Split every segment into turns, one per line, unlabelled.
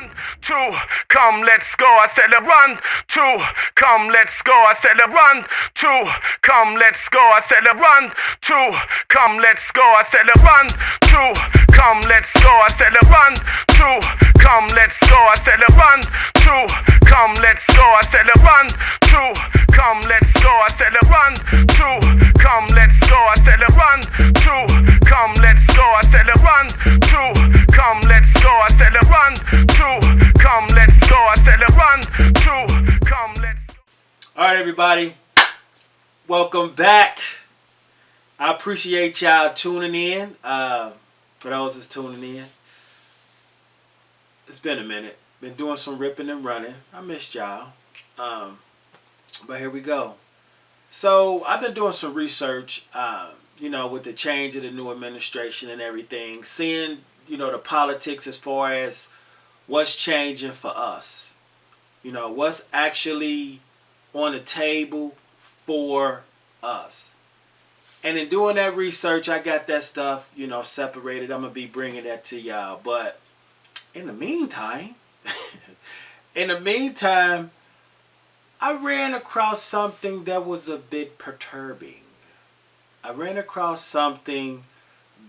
1, 2, come, let's go. I said, 1, 2, come, let's go. I said, 1, 2, come, let's go. I said, 1, 2, come, let's go. I said, 1, 2, come, let's go. I said, 1, 2, come, let's go. I said, 1, 2, come, let's go. I said, 1, 2, come, let's go. I said, 1, 2, come, let's go. I said, 1, 2, come, let's go. I said, 1, 2, come, let's go. I said, 1, 2, come, let's go. I said, 1, 2, come, let's go.
All right, everybody, welcome back. I appreciate y'all tuning in. For those that's tuning in, it's been a minute. Been doing some ripping and running. I missed y'all. But here we go. So I've been doing some research, with the change of the new administration and everything, seeing, the politics as far as what's changing for us. What's actually on the table for us. And in doing that research, I got that stuff, separated. I'm going to be bringing that to y'all. But in the meantime, I ran across something that was a bit perturbing. I ran across something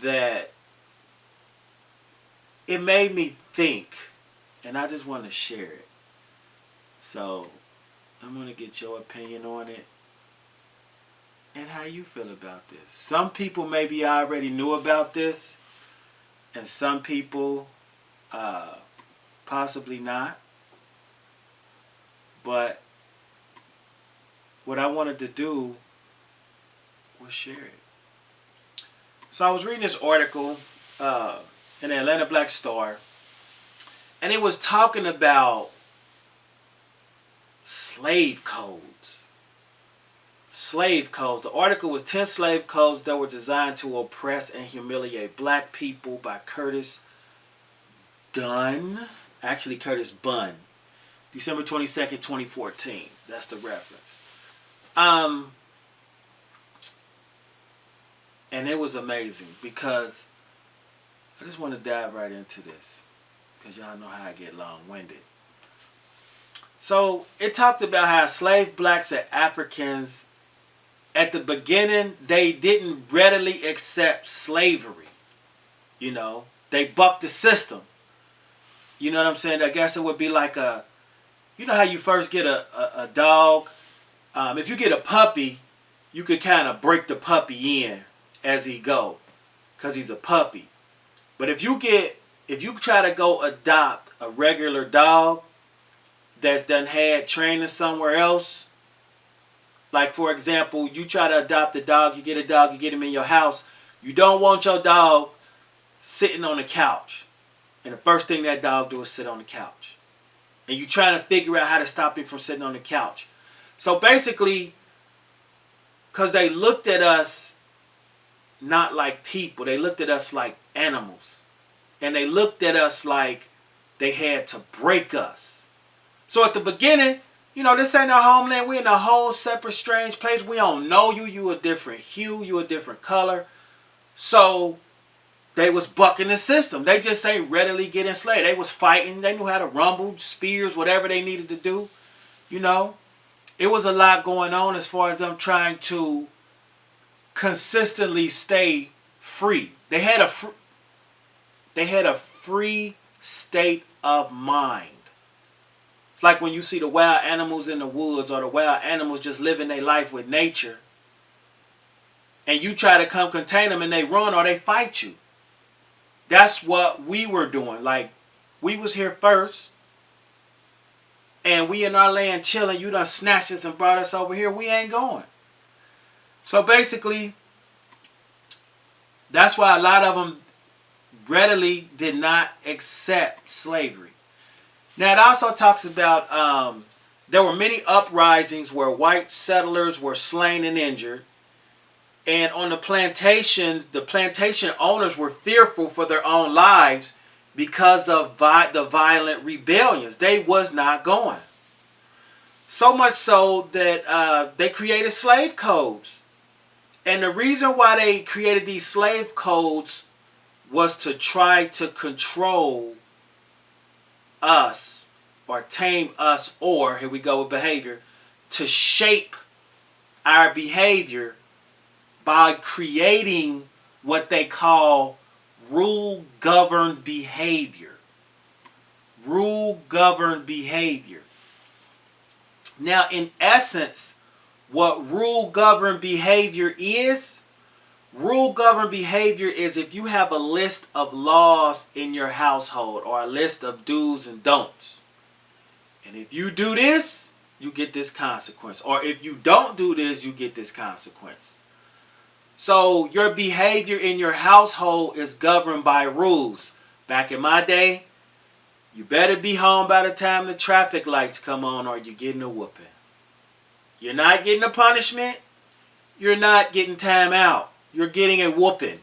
that it made me think, and I just want to share it. So I'm going to get your opinion on it and how you feel about this. Some people maybe already knew about this, and some people possibly not. But what I wanted to do was share it. So I was reading this article in the Atlanta Black Star, and it was talking about slave codes. Slave codes. The article was 10 slave codes that were designed to oppress and humiliate black people by Curtis Bunn. Actually, Curtis Bunn. December 22nd, 2014. That's the reference. And it was amazing because I just want to dive right into this because y'all know how I get long-winded. So it talked about how enslaved blacks and Africans, at the beginning, they didn't readily accept slavery. They bucked the system. You know what I'm saying? I guess it would be like how you first get a dog. If you get a puppy, you could kind of break the puppy in as he go, because he's a puppy. But if you try to go adopt a regular dog that's done had training somewhere else, like for example, you try to adopt a dog, you get him in your house, you don't want your dog sitting on the couch. And the first thing that dog do is sit on the couch. And you trying to figure out how to stop him from sitting on the couch. So basically, because they looked at us not like people, they looked at us like animals. And they looked at us like they had to break us. So at the beginning, this ain't our homeland. We're in a whole separate, strange place. We don't know you. You a different hue. You a different color. So they was bucking the system. They just ain't readily get enslaved. They was fighting. They knew how to rumble, spears, whatever they needed to do. It was a lot going on as far as them trying to consistently stay free. They had a free state of mind. Like when you see the wild animals in the woods or the wild animals just living their life with nature, and you try to come contain them and they run or they fight you. That's what we were doing. Like, we was here first, and we in our land chilling. You done snatched us and brought us over here. We ain't going. So basically, that's why a lot of them readily did not accept slavery. Now, it also talks about there were many uprisings where white settlers were slain and injured. And on the plantation owners were fearful for their own lives because of the violent rebellions. They was not going. So much so that they created slave codes. And the reason why they created these slave codes was to try to control us or tame us, or here we go with behavior, to shape our behavior by creating what they call rule-governed behavior. Rule-governed behavior. Now, in essence, what rule-governed behavior is, rule-governed behavior is if you have a list of laws in your household or a list of do's and don'ts. And if you do this, you get this consequence. Or if you don't do this, you get this consequence. So your behavior in your household is governed by rules. Back in my day, you better be home by the time the traffic lights come on or you're getting a whooping. You're not getting a punishment. You're not getting time out. You're getting a whooping.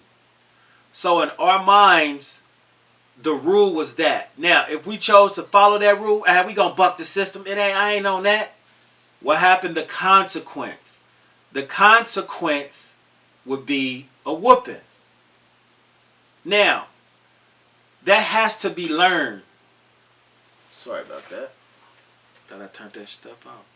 So in our minds, the rule was that. Now, if we chose to follow that rule, we gonna buck the system. I ain't on that. What happened? The consequence. The consequence would be a whooping. Now, that has to be learned. Sorry about that. Thought I turned that stuff off.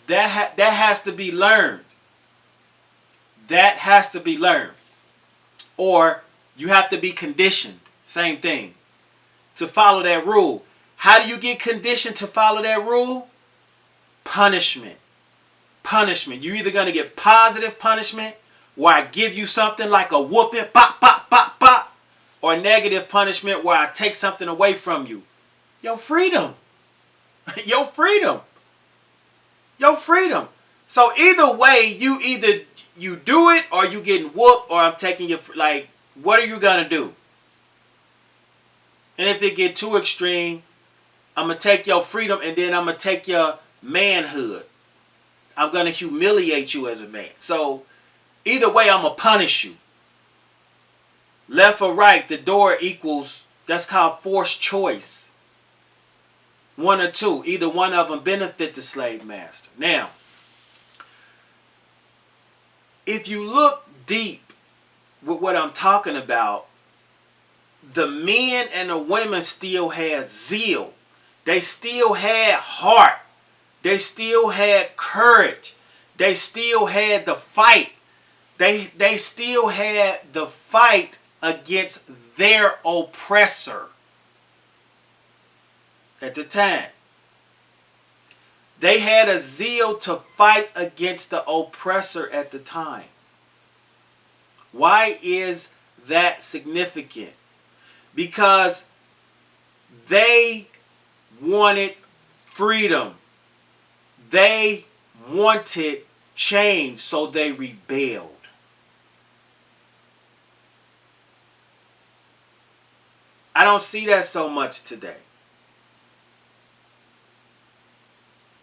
That has to be learned. That has to be learned. Or you have to be conditioned. Same thing. To follow that rule. How do you get conditioned to follow that rule? Punishment. Punishment. You're either going to get positive punishment, where I give you something like a whooping, pop, pop, pop, pop, or negative punishment where I take something away from you. Your freedom. Your freedom. Your freedom. So either way, you do it or you getting whooped or I'm taking your, like, what are you going to do? And if it get too extreme, I'm going to take your freedom and then I'm going to take your manhood. I'm going to humiliate you as a man. So either way, I'm going to punish you. Left or right, the door equals, that's called forced choice. One or two. Either one of them benefit the slave master. Now, if you look deep with what I'm talking about, the men and the women still had zeal. They still had heart. They still had courage. They still had the fight. They still had the fight against their oppressor at the time. They had a zeal to fight against the oppressor at the time. Why is that significant? Because they wanted freedom. They wanted change, so they rebelled. I don't see that so much today.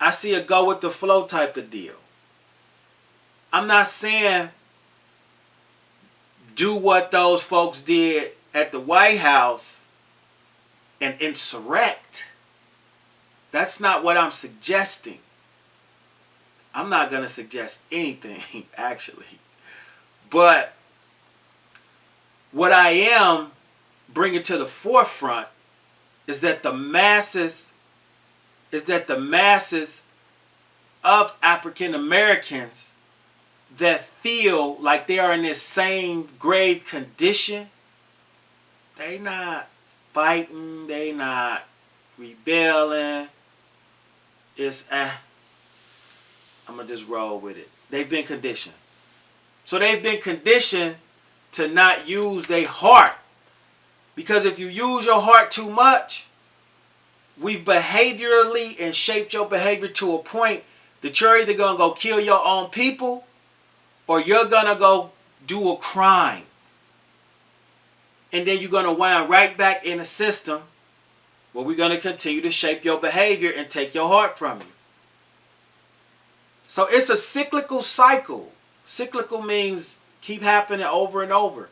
I see a go with the flow type of deal. I'm not saying do what those folks did at the White House and insurrect. That's not what I'm suggesting. I'm not going to suggest anything, actually. But what I am bringing to the forefront is that the masses of African Americans that feel like they are in this same grave condition, they not fighting, they not rebelling. It's I'm gonna just roll with it. They've been conditioned. So they've been conditioned to not use their heart. Because if you use your heart too much, we've behaviorally and shaped your behavior to a point that you're either going to go kill your own people or you're going to go do a crime. And then you're going to wind right back in a system where we're going to continue to shape your behavior and take your heart from you. So it's a cyclical cycle. Cyclical means keep happening over and over.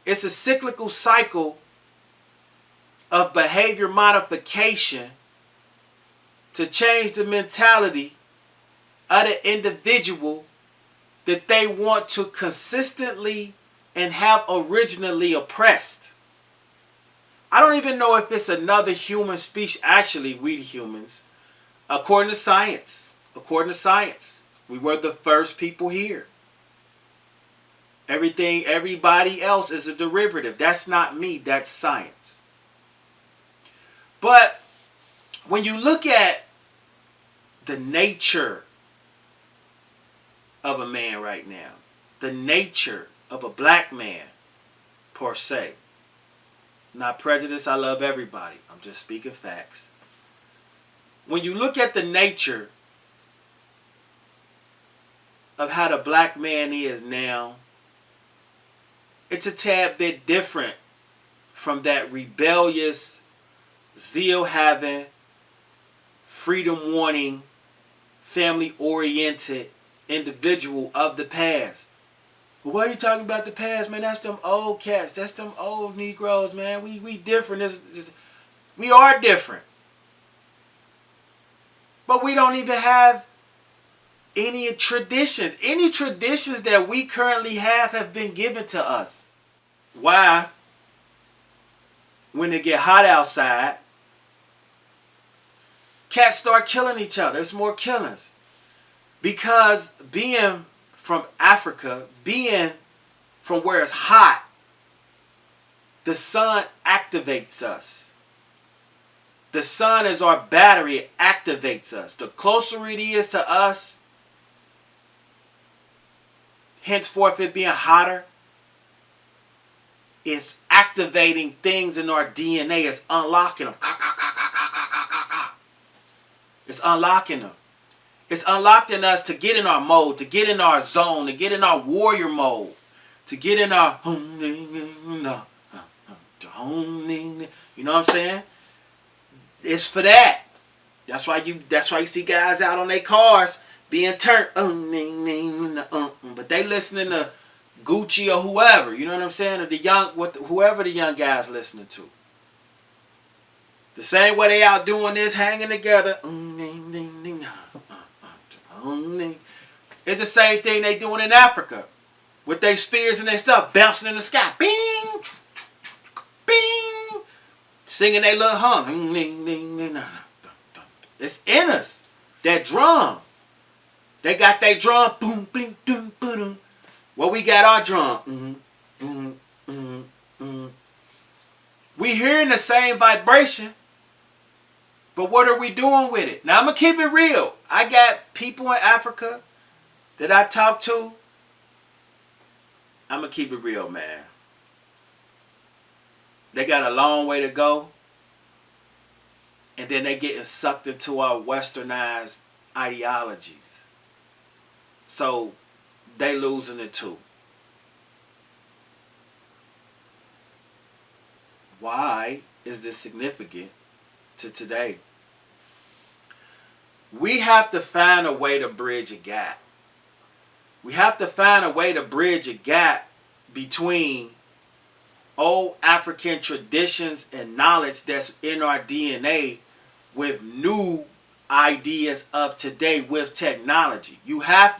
It's a cyclical cycle of behavior modification to change the mentality of the individual that they want to consistently and have originally oppressed. I don't even know if it's another human species. Actually, we the humans, according to science, we were the first people here. Everybody else is a derivative. That's not me, that's science. But when you look at the nature of a man right now, the nature of a black man per se, not prejudice, I love everybody, I'm just speaking facts. When you look at the nature of how the black man is now, it's a tad bit different from that rebellious, zeal-having, freedom-wanting, family-oriented individual of the past. Well, why are you talking about the past, man? That's them old cats. That's them old Negroes, man. We different. We are different. But we don't even have any traditions. Any traditions that we currently have been given to us. Why? When it get hot outside, cats start killing each other. It's more killings. Because being from Africa, being from where it's hot, the sun activates us. The sun is our battery. It activates us. The closer it is to us, henceforth it being hotter, it's activating things in our DNA. It's unlocking them. It's unlocking them. It's unlocking us to get in our mode, to get in our zone, to get in our warrior mode, to get in our, you know what I'm saying? It's for that. That's why you see guys out on their cars being turned, but they listening to Gucci or whoever, you know what I'm saying, or whoever the young guys listening to. The same way they out doing this, hanging together. It's the same thing they doing in Africa with their spears and their stuff bouncing in the sky. Bing, bing, singing their little hum. It's in us. That drum. They got their drum. Boom, bing, boom, boom. Well, we got our drum. We hearing the same vibration, but what are we doing with it? Now, I'm going to keep it real. I got people in Africa that I talk to. I'm going to keep it real, man. They got a long way to go. And then they getting sucked into our westernized ideologies. So they losing it too. Why is this significant to today? We have to find a way to bridge a gap. We have to find a way to bridge a gap between old African traditions and knowledge that's in our DNA with new ideas of today with technology.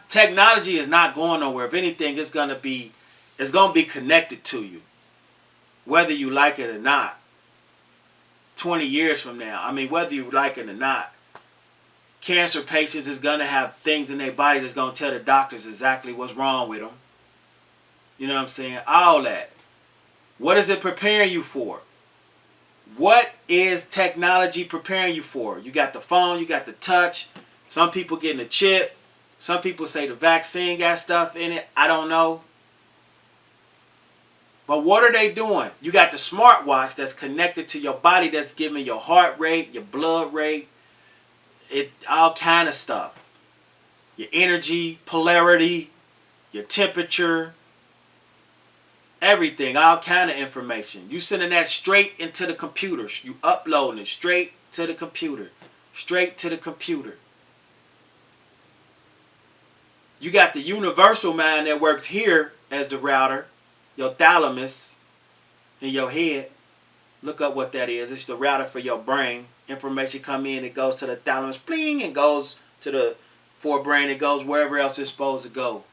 Technology is not going nowhere. If anything, it's gonna be connected to you, whether you like it or not. 20 years from now, whether you like it or not, cancer patients is gonna have things in their body that's gonna tell the doctors exactly what's wrong with them. You know what I'm saying? All that. What is it preparing you for? What is technology preparing you for? You got the phone, you got the touch. Some people getting a chip. Some people say the vaccine got stuff in it. I don't know. But what are they doing? You got the smartwatch that's connected to your body, that's giving your heart rate, your blood rate, all kind of stuff. Your energy, polarity, your temperature, everything, all kind of information. You sending that straight into the computer. You uploading it straight to the computer. Straight to the computer. You got the universal mind that works here as the router. Your thalamus in your head. Look up what that is. It's the router for your brain. Information come in, it goes to the thalamus, bling, and goes to the forebrain, it goes wherever else it's supposed to go.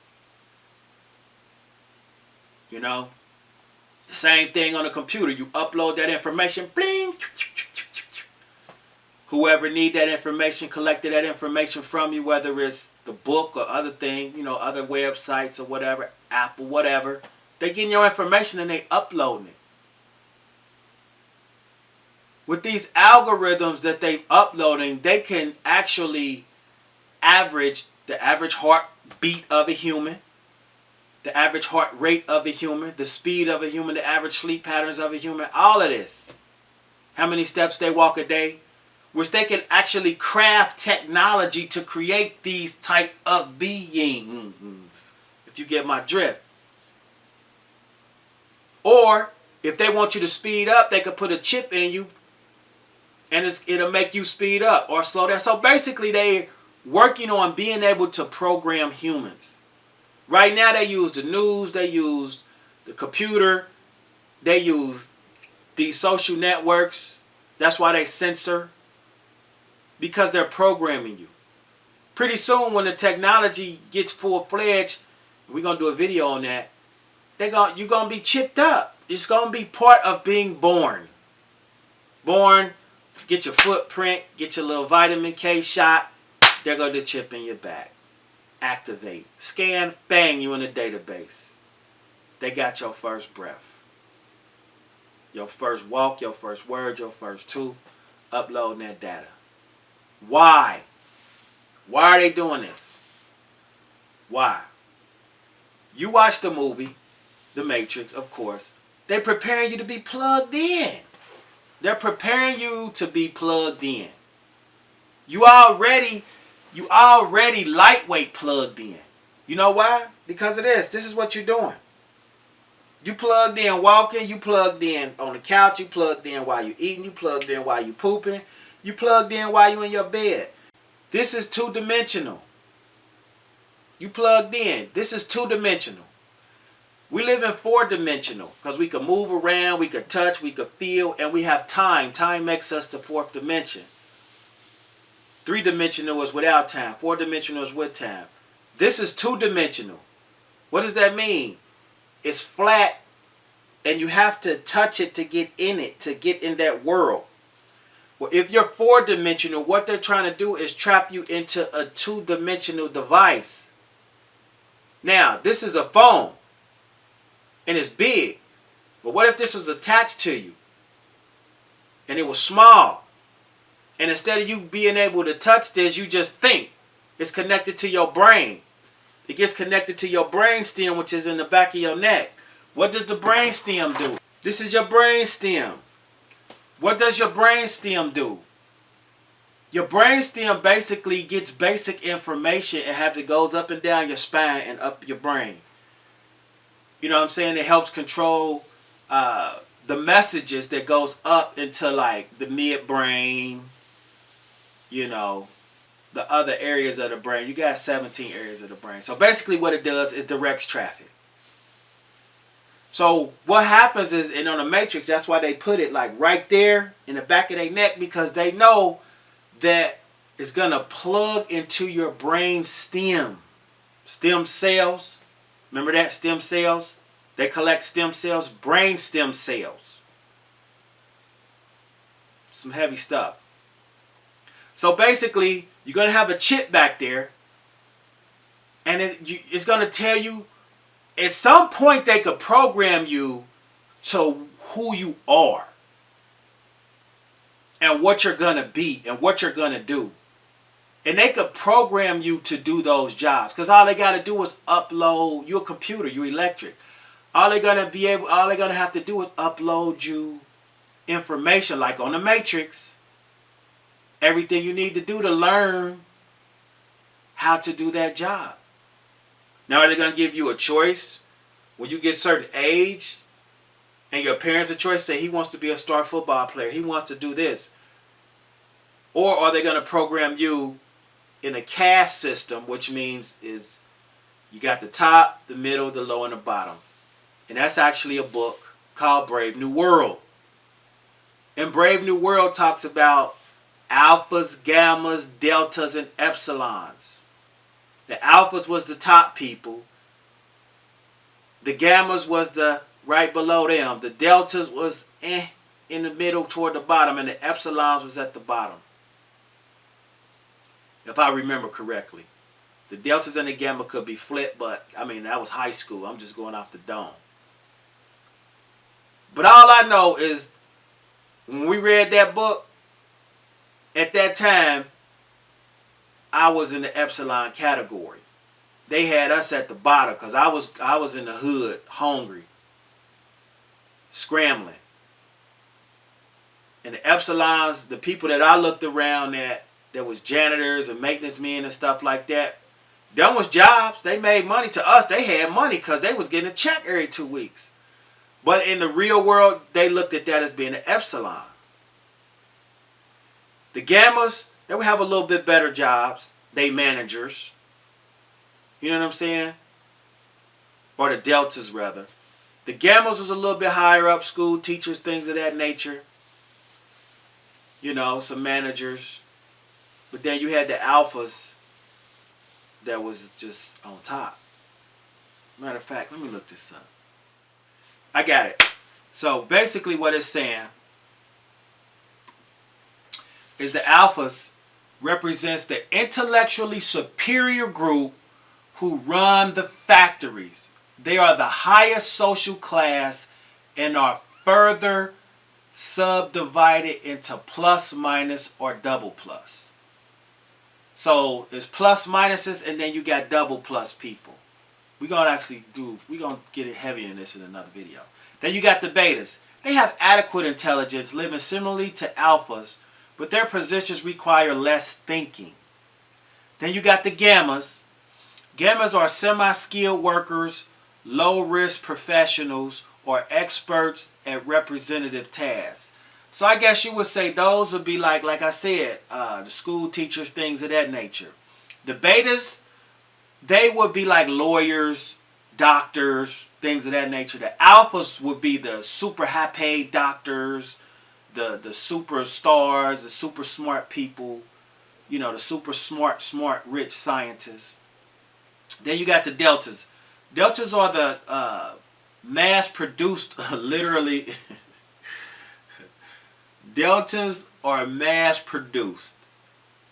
You know? The same thing on a computer. You upload that information, bling. Whoever need that information, collected that information from you, whether it's the book or other thing, you know, other websites or whatever, Apple, whatever. They getting your information and they uploading it. With these algorithms that they uploading, they can actually average the average heartbeat of a human, the average heart rate of a human, the speed of a human, the average sleep patterns of a human, all of this. How many steps they walk a day, which they can actually craft technology to create these type of beings, if you get my drift. Or if they want you to speed up, they could put a chip in you and it'll make you speed up or slow down. So basically they're working on being able to program humans. Right now they use the news, they use the computer, they use these social networks. That's why they censor, because they're programming you. Pretty soon when the technology gets full-fledged, we're going to do a video on that, you're going to be chipped up. It's going to be part of being born. Born, get your footprint, get your little vitamin K shot, they're going to chip in your back. Activate. Scan, bang, you in the database. They got your first breath. Your first walk, your first word, your first tooth. Uploading that data. Why? Why are they doing this? Why? You watch the movie, The Matrix, of course. They're preparing you to be plugged in. They're preparing you to be plugged in. You already lightweight plugged in. You know why? Because of this. This is what you're doing. You plugged in walking. You plugged in on the couch. You plugged in while you're eating. You plugged in while you're pooping. You plugged in while you're in your bed. This is two-dimensional. You plugged in. This is two-dimensional. We live in four-dimensional because we can move around, we can touch, we can feel, and we have time. Time makes us the fourth dimension. Three-dimensional is without time. Four-dimensional is with time. This is two-dimensional. What does that mean? It's flat, and you have to touch it to get in it, to get in that world. Well, if you're four-dimensional, what they're trying to do is trap you into a two-dimensional device. Now, this is a phone, and it's big. But what if this was attached to you, and it was small? And instead of you being able to touch this, you just think. It's connected to your brain. It gets connected to your brain stem, which is in the back of your neck. What does the brain stem do? This is your brain stem. What does your brain stem do? Your brain stem basically gets basic information and it goes up and down your spine and up your brain. You know what I'm saying? It helps control the messages that goes up into like the midbrain, you know, the other areas of the brain. You got 17 areas of the brain. So basically what it does is directs traffic. So what happens is, and on the Matrix, that's why they put it like right there in the back of their neck, because they know that it's going to plug into your brain stem. Stem cells. Remember that? Stem cells? They collect stem cells. Brain stem cells. Some heavy stuff. So basically, you're going to have a chip back there. And it's going to tell you, at some point they could program you to who you are. And what you're going to be. And what you're going to do. And they could program you to do those jobs. Because all they got to do is upload. You're a computer. You're electric. All they're going to have to do is upload you information. Like on the Matrix. Everything you need to do to learn how to do that job. Now, are they going to give you a choice when you get a certain age and your parents a choice, say he wants to be a star football player, he wants to do this? Or are they going to program you in a caste system, which means is you got the top, the middle, the low, and the bottom. And that's actually a book called Brave New World. And Brave New World talks about alphas, gammas, deltas, and epsilons. The alphas was the top people. The gammas was the right below them. The deltas was in the middle toward the bottom, and the epsilons was at the bottom. If I remember correctly. The deltas and the gamma could be flipped, but I mean, that was high school. I'm just going off the dome. But all I know is when we read that book, at that time, I was in the epsilon category. They had us at the bottom because I was in the hood, hungry, scrambling. And the epsilons, the people that I looked around at, that was janitors and maintenance men and stuff like that, them was jobs. They made money. To us, they had money because they was getting a check every 2 weeks. But in the real world, they looked at that as being an epsilon. The gammas, they would have a little bit better jobs. They managers. You know what I'm saying? Or the deltas, rather. The gammas was a little bit higher up, school teachers, things of that nature. You know, some managers. But then you had the alphas that was just on top. Matter of fact, let me look this up. I got it. So basically what it's saying is the alphas represents the intellectually superior group who run the factories. They are the highest social class and are further subdivided into plus, minus, or double plus. So it's plus, minuses, and then you got double plus people. We're going to get it heavy in this in another video. Then you got the betas. They have adequate intelligence, living similarly to alphas, but their positions require less thinking. Then you got the gammas. Gammas are semi-skilled workers, low-risk professionals, or experts at representative tasks. So I guess you would say those would be like I said, the school teachers, things of that nature. The betas, they would be like lawyers, doctors, things of that nature. The alphas would be the super high-paid doctors, the superstars, the super smart people, you know, the super smart, rich scientists. Then you got the deltas. Deltas are the mass-produced, literally... Deltas are mass-produced,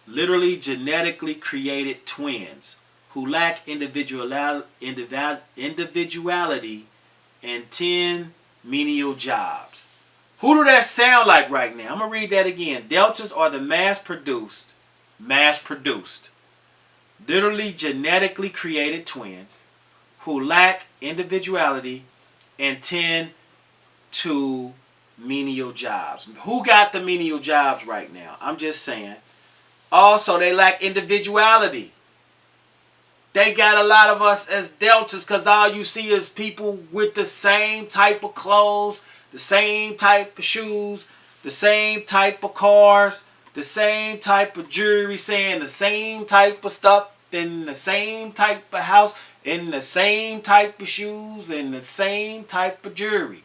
literally genetically created twins who lack individuality and 10 menial jobs. Who do that sound like right now? I'm going to read that again. Deltas are the mass-produced, literally genetically created twins who lack individuality and tend to menial jobs. Who got the menial jobs right now? I'm just saying. Also, they lack individuality. They got a lot of us as deltas because all you see is people with the same type of clothes, the same type of shoes, the same type of cars, the same type of jewelry, saying the same type of stuff, in the same type of house, in the same type of shoes, in the same type of jewelry.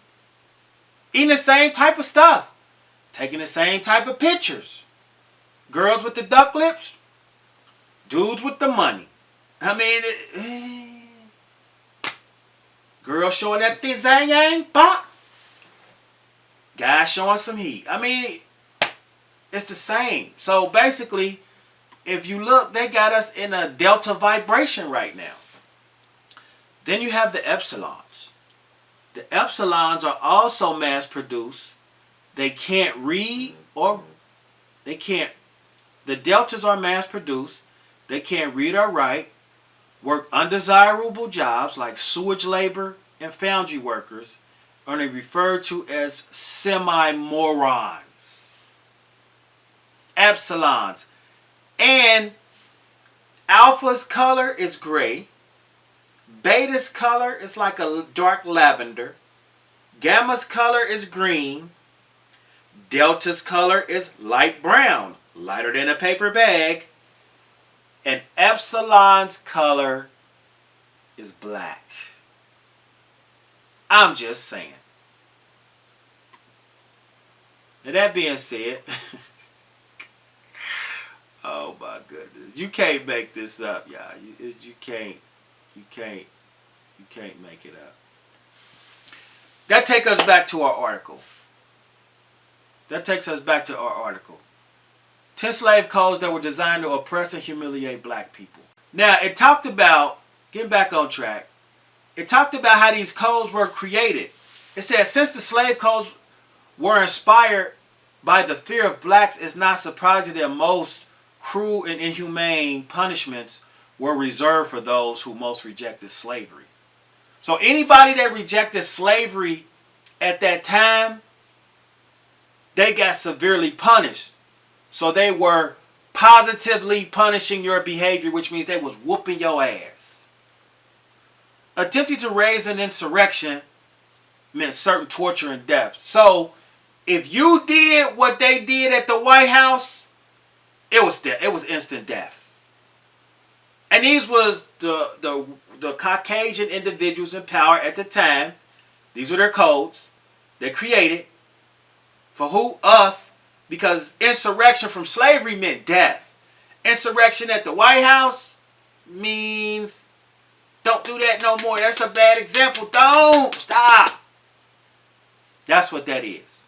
Eating the same type of stuff. Taking the same type of pictures. Girls with the duck lips. Dudes with the money. I mean, girls showing that thing zang yang pop. Guys showing some heat. I mean, it's the same. So basically, if you look, they got us in a delta vibration right now. Then you have the epsilons. The epsilons are also mass-produced. They can't read or they can't. The deltas are mass-produced. They can't read or write. Work undesirable jobs like sewage labor and foundry workers, and are referred to as semi-morons. Epsilons. And alpha's color is gray. Beta's color is like a dark lavender. Gamma's color is green. Delta's color is light brown, lighter than a paper bag. And epsilon's color is black. I'm just saying. Now that being said, Oh my goodness. You can't make this up, y'all. You can't. You can't. You can't make it up. That takes us back to our article. 10 slave codes that were designed to oppress and humiliate black people. Now, it talked about, getting back on track, it talked about how these codes were created. It said, since the slave codes were inspired by the fear of blacks, it's not surprising that most cruel and inhumane punishments were reserved for those who most rejected slavery. So anybody that rejected slavery at that time, they got severely punished. So they were positively punishing your behavior, which means they was whooping your ass. Attempting to raise an insurrection meant certain torture and death. So if you did what they did at the White House, it was death. It was instant death. And these was the Caucasian individuals in power at the time. These were their codes they created for who? Us. Because insurrection from slavery meant death. Insurrection at the White House means don't do that no more. That's a bad example. Don't stop. That's what that is.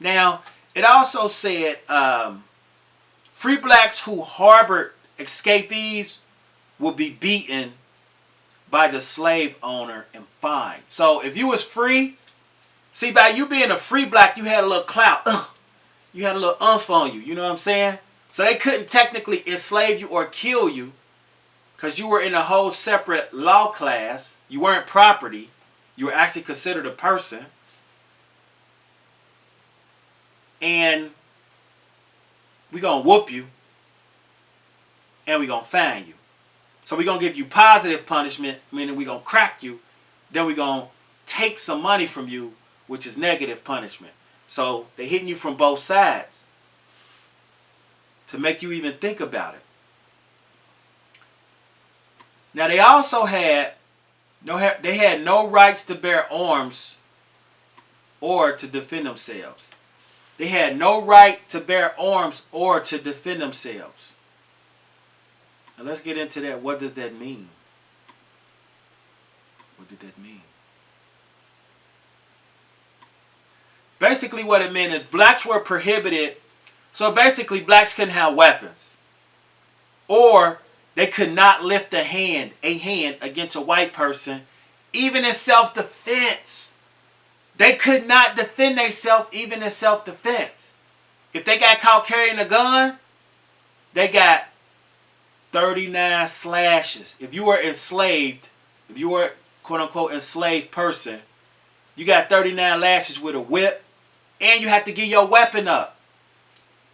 Now, it also said free blacks who harbored escapees will be beaten by the slave owner and fined. So if you was free, see, by you being a free black, you had a little clout. You had a little on you. You know what I'm saying? So they couldn't technically enslave you or kill you because you were in a whole separate law class. You weren't property. You were actually considered a person. And we're going to whoop you. And we're going to fine you. So we're going to give you positive punishment, meaning we're going to crack you. Then we're going to take some money from you, which is negative punishment. So they're hitting you from both sides to make you even think about it. Now they also had no rights to bear arms or to defend themselves. They had no right to bear arms or to defend themselves. Now let's get into that. What does that mean? What did that mean? Basically what it meant is blacks were prohibited. So basically blacks couldn't have weapons. Or they could not lift a hand against a white person, even in self-defense. They could not defend themselves even in self-defense. If they got caught carrying a gun, they got 39 slashes. If you were enslaved, if you were quote-unquote enslaved person, you got 39 lashes with a whip, and you have to get your weapon up.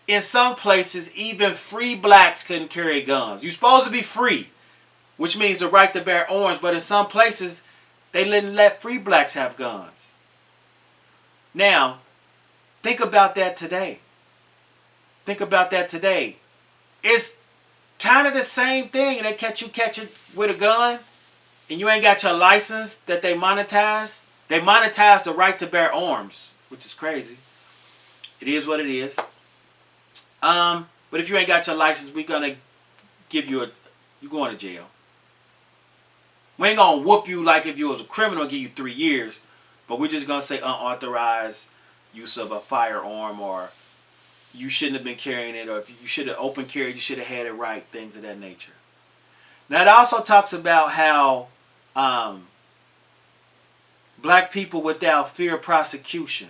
In some places, even free blacks couldn't carry guns. You're supposed to be free, which means the right to bear arms, but in some places, they didn't let free blacks have guns. Now, think about that today. Think about that today. It's kind of the same thing. They catch you with a gun, and you ain't got your license that they monetized. They monetized the right to bear arms, which is crazy. It is what it is. But if you ain't got your license, we're going to give you you're going to jail. We ain't going to whoop you like if you was a criminal and give you 3 years. But we're just going to say unauthorized use of a firearm, or you shouldn't have been carrying it, or if you should have open carried, you should have had it right, things of that nature. Now it also talks about how black people without fear of prosecution.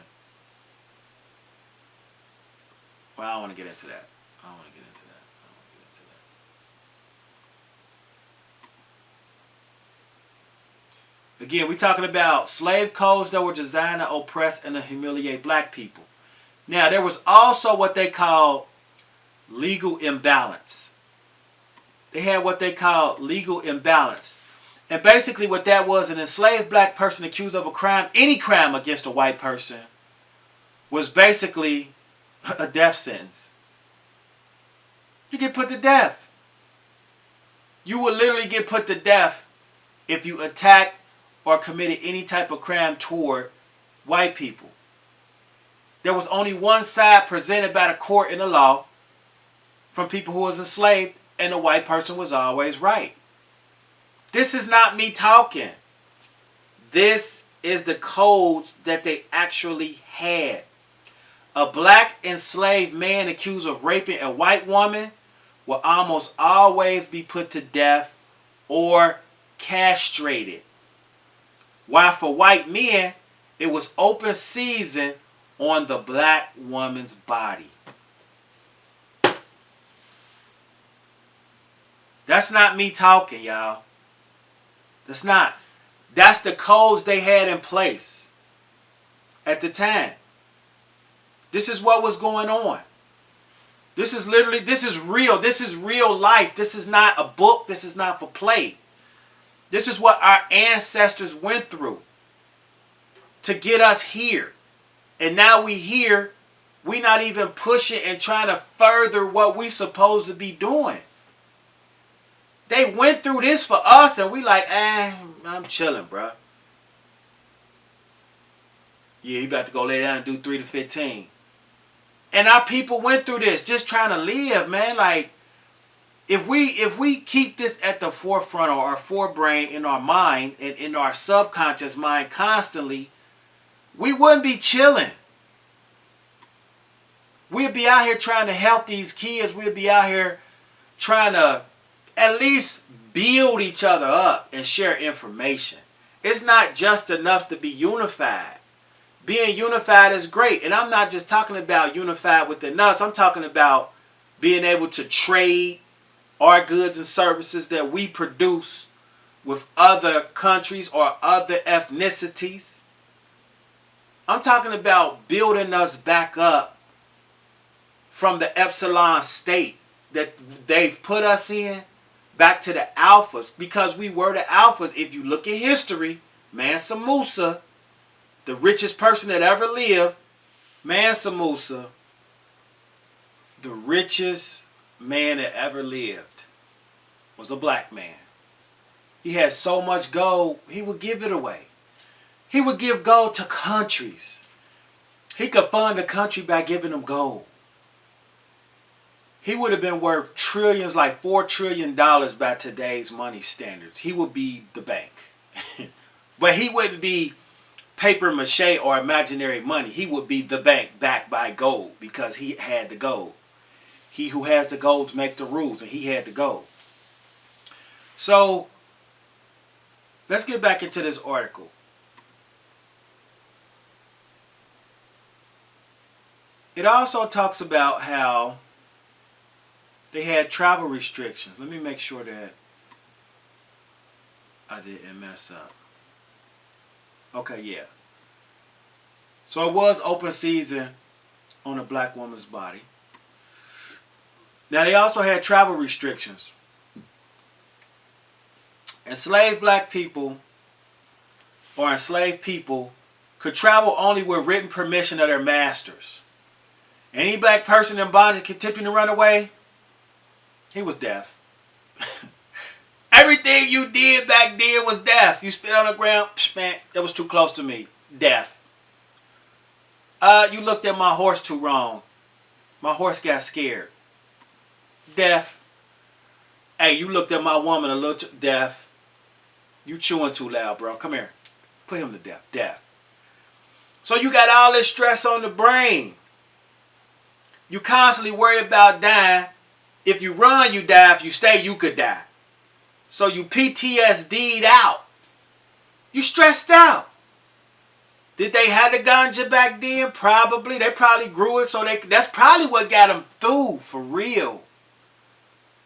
Well, I don't want to get into that. Again, we're talking about slave codes that were designed to oppress and to humiliate black people. Now, there was also what they call legal imbalance. They had what they call legal imbalance. And basically what that was, an enslaved black person accused of a crime, any crime against a white person, was basically a death sentence. You get put to death. You will literally get put to death if you attacked or committed any type of crime toward white people. There was only one side presented by the court in the law from people who was enslaved, and the white person was always right. This is not me talking. This is the codes that they actually had. A black enslaved man accused of raping a white woman will almost always be put to death or castrated. While for white men, it was open season on the black woman's body. That's not me talking, y'all. That's not. That's the codes they had in place at the time. This is what was going on. This is literally, this is real. This is real life. This is not a book. This is not for play. This is what our ancestors went through to get us here. And now we here, we not even pushing and trying to further what we supposed to be doing. They went through this for us and we like, I'm chilling, bro. Yeah, you about to go lay down and do 3 to 15. And our people went through this just trying to live, man. Like, if we keep this at the forefront of our forebrain, in our mind, and in our subconscious mind constantly, we wouldn't be chilling. We'd be out here trying to help these kids. We'd be out here trying to at least build each other up and share information. It's not just enough to be unified. Being unified is great. And I'm not just talking about unified within us. I'm talking about being able to trade our goods and services that we produce with other countries or other ethnicities. I'm talking about building us back up from the epsilon state that they've put us in back to the alphas, because we were the alphas. If you look at history, Mansa Musa, the richest person that ever lived, Mansa Musa, the richest man that ever lived, was a black man. He had so much gold, he would give it away. He would give gold to countries. He could fund a country by giving them gold. He would have been worth trillions, like $4 trillion by today's money standards. He would be the bank. But he wouldn't be paper mache or imaginary money. He would be the bank backed by gold because he had the gold. He who has the gold to make the rules, and he had the gold. So let's get back into this article. It also talks about how they had travel restrictions. Let me make sure that I didn't mess up. Okay, yeah. So it was open season on a black woman's body. Now they also had travel restrictions. Enslaved black people or enslaved people could travel only with written permission of their masters. Any black person in bondage attempting to run away, he was deaf. Everything you did back then was deaf. You spit on the ground, man, that was too close to me. Deaf. You looked at my horse too wrong. My horse got scared. Deaf. Hey, you looked at my woman a little too deaf. You chewing too loud, bro. Come here. Put him to death. Deaf. So you got all this stress on the brain. You constantly worry about dying. If you run, you die. If you stay, you could die. So you PTSD'd out. You stressed out. Did they have the ganja back then? Probably. They probably grew it. So that's probably what got them through, for real.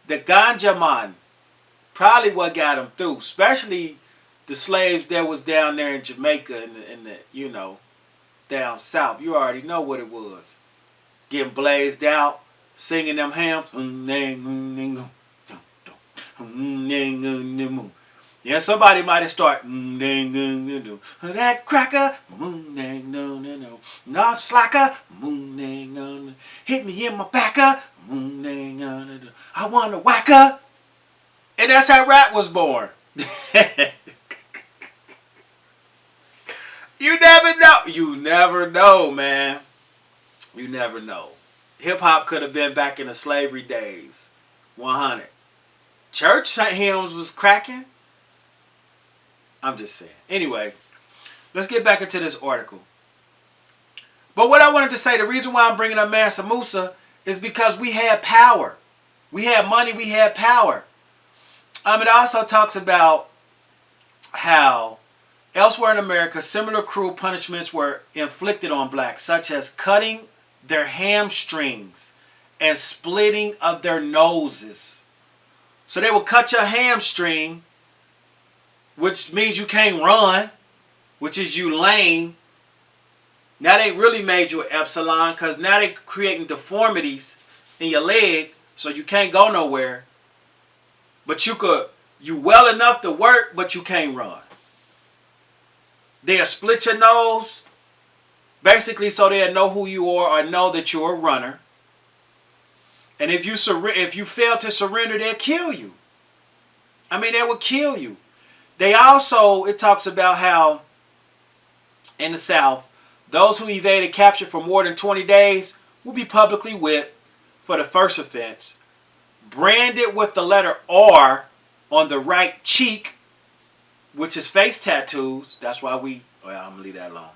The ganja man. Probably what got them through. Especially the slaves that was down there in Jamaica in the you know, down south. You already know what it was. Getting blazed out. Singing them hymns. Yeah, somebody might have started that cracker, no slacker, hit me in my backer, I want a whacker. And that's how rap was born. You never know. You never know, man. You never know. Hip hop could have been back in the slavery days. 100. Church hymns was cracking. I'm just saying. Anyway, let's get back into this article. But what I wanted to say, the reason why I'm bringing up Mansa Musa is because we had power. We had money, we had power. It also talks about how elsewhere in America, similar cruel punishments were inflicted on blacks, such as cutting their hamstrings and splitting of their noses. So they will cut your hamstring, which means you can't run, which is you lame. Now they really made you an epsilon because now they creating deformities in your leg so you can't go nowhere. But you well enough to work, but you can't run. They'll split your nose, basically so they'll know who you are or know that you're a runner. And if you fail to surrender, they'll kill you. They will kill you. They also, it talks about how in the South, those who evaded capture for more than 20 days will be publicly whipped for the first offense, branded with the letter R on the right cheek, which is face tattoos. That's why I'm going to leave that alone.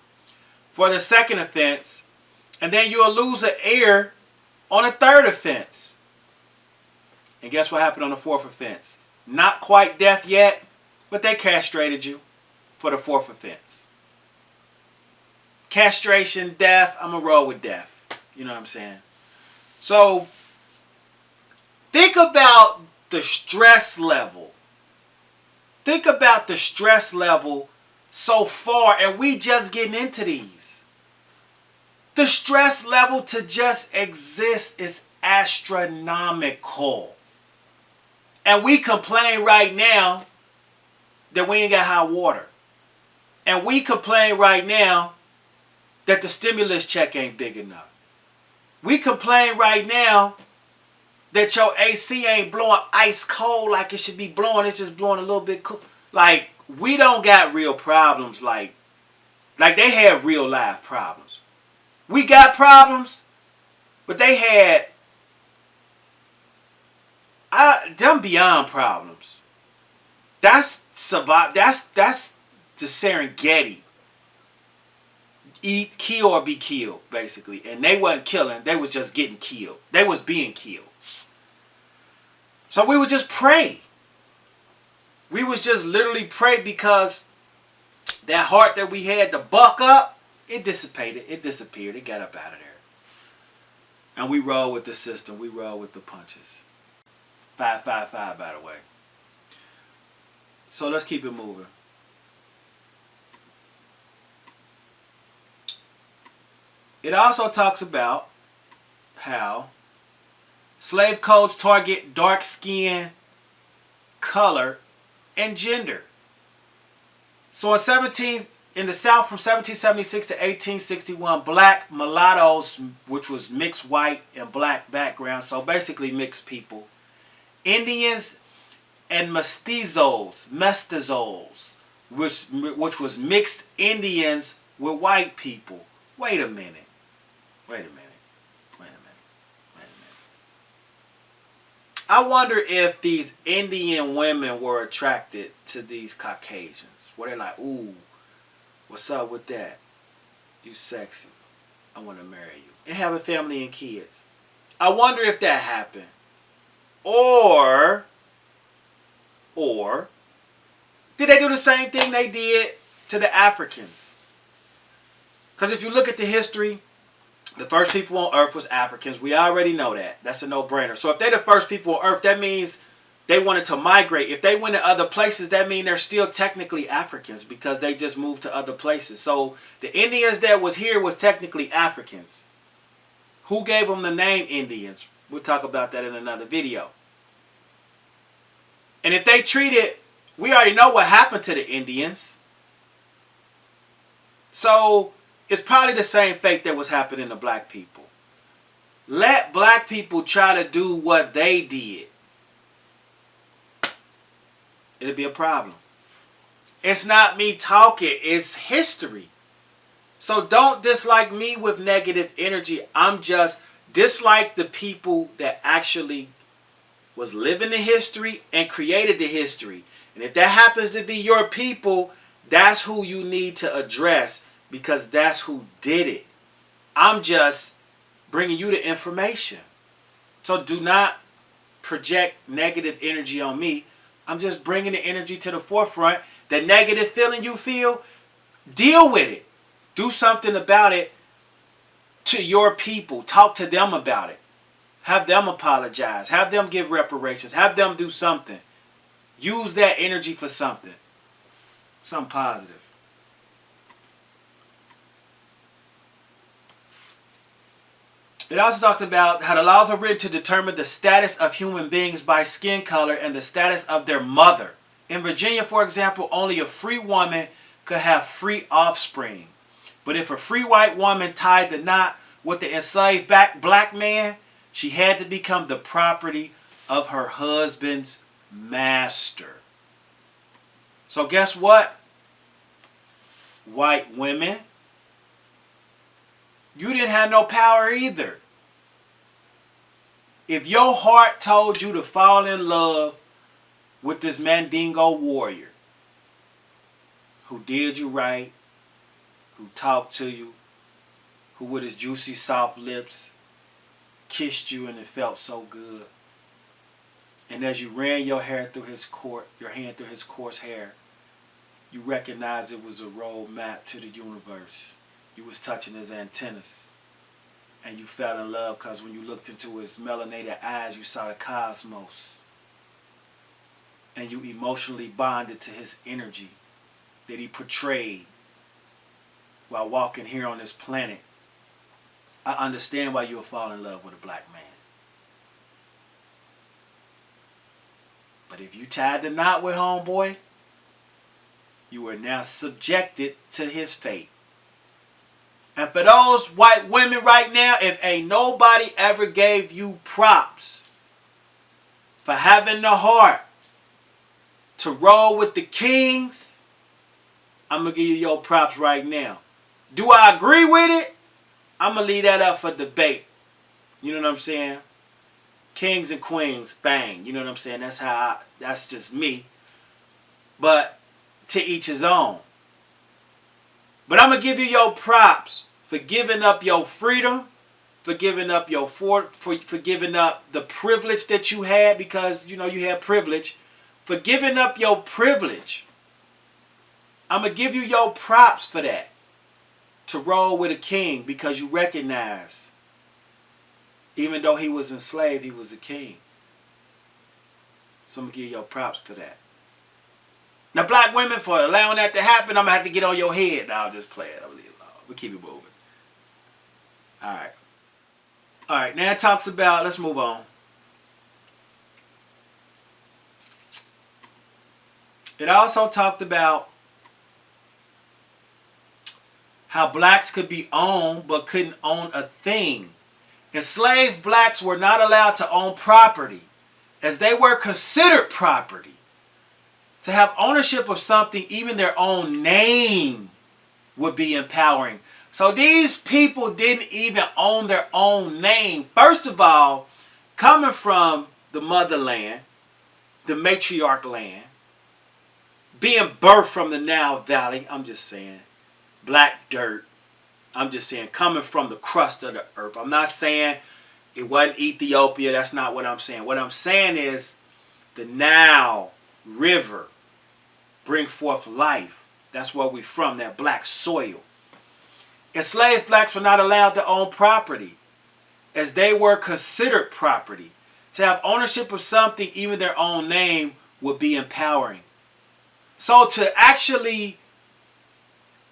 For the second offense, and then you'll lose an ear on a third offense. And guess what happened on the fourth offense? Not quite death yet, but they castrated you for the fourth offense. Castration, death, I'm going to roll with death. You know what I'm saying? So, think about the stress level. Think about the stress level so far, and we just getting into these. The stress level to just exist is astronomical. And we complain right now that we ain't got hot water. And we complain right now that the stimulus check ain't big enough. We complain right now that your AC ain't blowing ice cold like it should be blowing. It's just blowing a little bit cool. Like, we don't got real problems like they have real life problems. We got problems, but they had them beyond problems. That's the Serengeti. Eat, kill, or be killed, basically. And they wasn't killing, they was just getting killed. They was being killed. So we would just pray. We was just literally pray because that heart that we had to buck up, it dissipated, it disappeared, it got up out of there. And we roll with the system, we roll with the punches. 555, by the way. So let's keep it moving. It also talks about how slave codes target dark skin, color, and gender. So in the South from 1776 to 1861, black mulattoes, which was mixed white and black background, so basically mixed people, Indians and mestizos, which was mixed Indians with white people. Wait a minute. I wonder if these Indian women were attracted to these Caucasians. Where they're like, ooh, what's up with that? You sexy. I want to marry you. And have a family and kids. I wonder if that happened. Or did they do the same thing they did to the Africans? Because if you look at the history, the first people on earth was Africans. We already know that. That's a no-brainer. So if they're the first people on earth, that means they wanted to migrate. If they went to other places, that means they're still technically Africans because they just moved to other places. So the Indians that was here was technically Africans. Who gave them the name Indians? We'll talk about that in another video. And if they treated, we already know what happened to the Indians. So it's probably the same fate that was happening to black people. Let black people try to do what they did. It'll be a problem. It's not me talking, it's history. So don't dislike me with negative energy. I'm just dislike the people that actually was living the history and created the history. And if that happens to be your people, that's who you need to address because that's who did it. I'm just bringing you the information. So do not project negative energy on me. I'm just bringing the energy to the forefront. The negative feeling you feel, deal with it. Do something about it to your people. Talk to them about it. Have them apologize. Have them give reparations. Have them do something. Use that energy for something. Something positive. It also talks about how the laws are written to determine the status of human beings by skin color and the status of their mother. In Virginia, for example, only a free woman could have free offspring. But if a free white woman tied the knot with the enslaved black man, she had to become the property of her husband's master. So guess what? White women, you didn't have no power either. If your heart told you to fall in love with this Mandingo warrior who did you right, who talked to you, who with his juicy soft lips kissed you and it felt so good, and as you ran your hand through his coarse hair, you recognized it was a road map to the universe. You was touching his antennas. And you fell in love because when you looked into his melanated eyes, you saw the cosmos. And you emotionally bonded to his energy that he portrayed while walking here on this planet. I understand why you'll fall in love with a black man. But if you tied the knot with homeboy, you are now subjected to his fate. And for those white women right now, if ain't nobody ever gave you props for having the heart to roll with the kings, I'm going to give you your props right now. Do I agree with it? I'm going to leave that up for debate. You know what I'm saying? Kings and queens, bang. You know what I'm saying? That's just me. But to each his own. But I'm going to give you your props for giving up your freedom, for giving up for giving up the privilege that you had because, you know, you had privilege. For giving up your privilege. I'm going to give you your props for that. To roll with a king because you recognize, even though he was enslaved, he was a king. So I'm going to give you your props for that. Now, black women, for allowing that to happen, I'm going to have to get on your head. Now, I'll just play it. We'll keep it moving. All right. All right, now it talks about, let's move on. It also talked about how blacks could be owned but couldn't own a thing. Enslaved blacks were not allowed to own property as they were considered property. To have ownership of something, even their own name, would be empowering. So these people didn't even own their own name. First of all, coming from the motherland, the matriarch land, being birthed from the Nile Valley, I'm just saying, black dirt, I'm just saying, coming from the crust of the earth. I'm not saying it wasn't Ethiopia. That's not what I'm saying. What I'm saying is the Nile River bring forth life. That's where we're from, that black soil. Enslaved blacks were not allowed to own property as they were considered property. To have ownership of something, even their own name, would be empowering. So to actually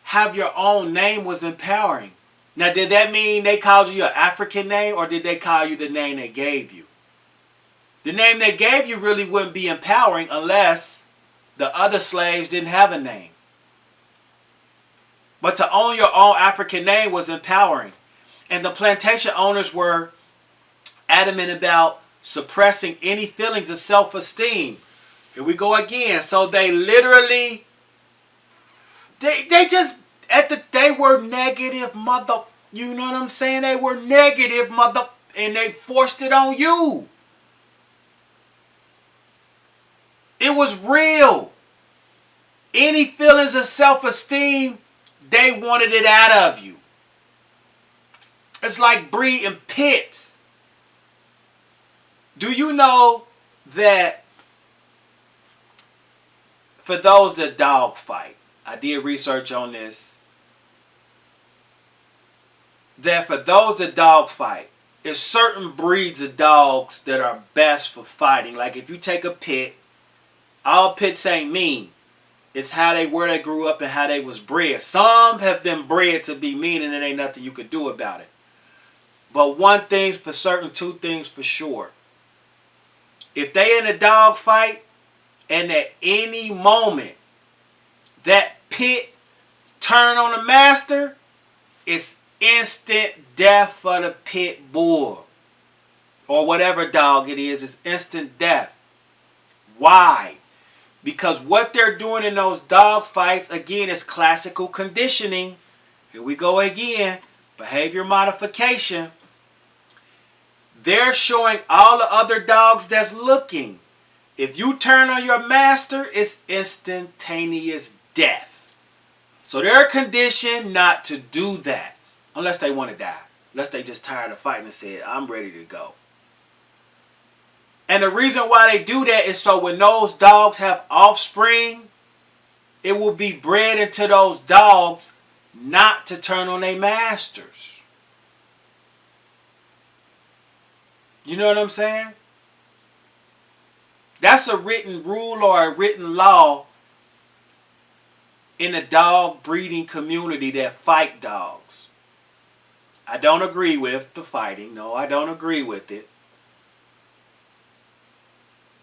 have your own name was empowering. Now, did that mean they called you an African name, or did they call you the name they gave you? The name they gave you really wouldn't be empowering unless the other slaves didn't have a name. But to own your own African name was empowering. And the plantation owners were adamant about suppressing any feelings of self-esteem. Here we go again. So they literally, they just They were negative mother. You know what I'm saying? They were negative mother, and they forced it on you. It was real. Any feelings of self-esteem, they wanted it out of you. It's like breeding pits. Do you know that for those that dog fight, I did research on this, that for those that dog fight, there's certain breeds of dogs that are best for fighting. Like if you take a pit, all pits ain't mean. It's how where they grew up and how they was bred. Some have been bred to be mean and there ain't nothing you could do about it. But one thing's for certain, two things for sure. If they in a dog fight and at any moment that pit turn on the master, it's instant death for the pit bull. Or whatever dog it is, it's instant death. Why? Because what they're doing in those dog fights, again, is classical conditioning. Here we go again. Behavior modification. They're showing all the other dogs that's looking. If you turn on your master, it's instantaneous death. So they're conditioned not to do that. Unless they want to die. Unless they just tired of fighting and said, I'm ready to go. And the reason why they do that is so when those dogs have offspring, it will be bred into those dogs not to turn on their masters. You know what I'm saying? That's a written rule or a written law in the dog breeding community that fight dogs. I don't agree with the fighting. No, I don't agree with it.